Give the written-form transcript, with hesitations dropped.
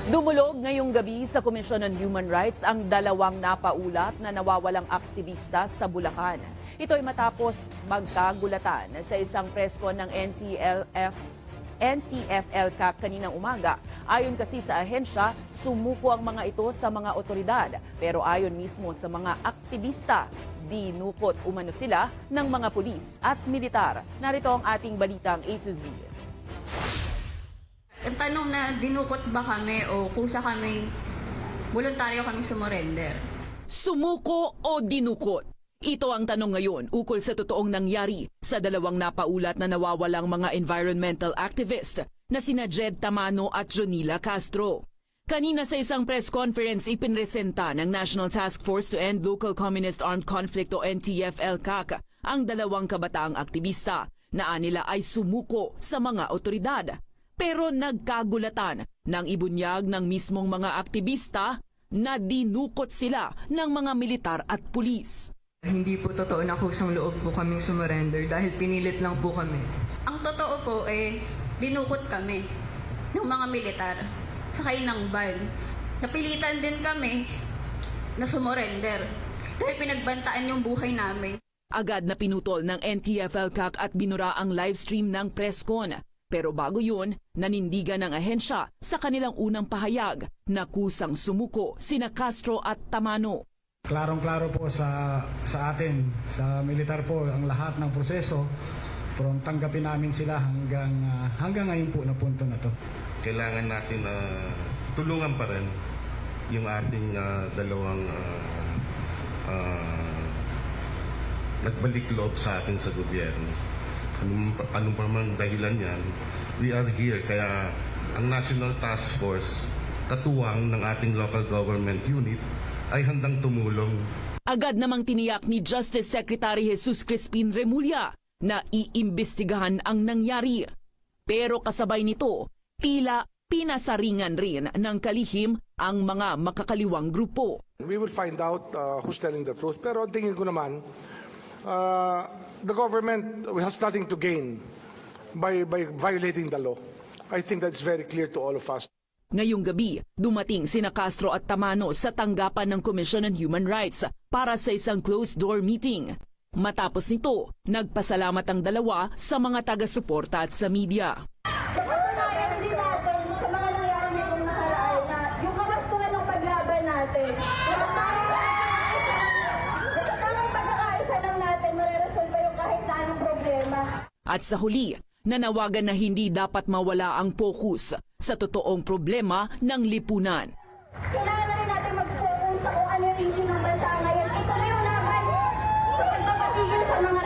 Dumulog ngayong gabi sa Commission on Human Rights ang dalawang napaulat na nawawalang aktivista sa Bulacan. Ito ay matapos magkagulatan sa isang presko ng NTF-ELCAC kaninang umaga. Ayon kasi sa ahensya, sumuko ang mga ito sa mga otoridad. Pero ayon mismo sa mga aktivista, dinukot umano sila ng mga pulis at militar. Narito ang ating balitang A to Z. Ang tanong na dinukot ba kami o kusa kami, voluntaryo kami sumurrender. Sumuko o dinukot? Ito ang tanong ngayon ukol sa totoong nangyari sa dalawang napaulat na nawawalang mga environmental activist na sina Jed Tamano at Jonila Castro. Kanina sa isang press conference ipinresenta ng National Task Force to End Local Communist Armed Conflict o NTF-ELCAC ang dalawang kabataang aktivista na anila ay sumuko sa mga otoridad. Pero nagkagulatan nang ibunyag ng mismong mga aktivista na dinukot sila ng mga militar at pulis. Hindi po totoo na kusang loob po kaming sumurrender dahil pinilit lang po kami. Ang totoo po dinukot kami ng mga militar sakay ng van. Napilitan din kami na sumurrender dahil pinagbantaan yung buhay namin. Agad na pinutol ng NTF-ELCAC at binura ang livestream ng presscon. Pero bago yun, nanindigan ng ahensya sa kanilang unang pahayag na kusang sumuko sina Castro at Tamano. Klarong-klaro po sa atin, sa militar po, ang lahat ng proseso. From tanggapin namin sila hanggang ngayon po na punto na to. Kailangan natin tulungan pa rin yung ating dalawang nagbalik loob sa atin sa gobyerno. Anong pa man dahilan yan, we are here. Kaya ang National Task Force, katuwang ng ating local government unit, ay handang tumulong. Agad namang tiniyak ni Justice Secretary Jesus Crispin Remulla na iimbestigahan ang nangyari. Pero kasabay nito, tila pinasaringan rin ng kalihim ang mga makakaliwang grupo. We will find out who's telling the truth. Pero ang tingin ko naman, the government has nothing to gain by violating the law. I think that's very clear to all of us. Ngayong gabi, dumating sina Castro at Tamano sa tanggapan ng Commission on Human Rights para sa isang closed-door meeting. Matapos nito, nagpasalamat ang dalawa sa mga taga-suporta at sa media. Sa patunayan din natin sa mga nangyari nitong nakaraan na yung kabastuhan ng paglaban natin, sa tamang pagkakaisa lang natin, mareresolve yung kahit na anong problema. At sa huli, nanawagan na hindi dapat mawala ang focus sa totoong problema ng lipunan. Kailangan na rin natin mag-focus sa kung ano yung issue ng bansa ngayon. Ito na yung laban sa pagpapatigil sa mga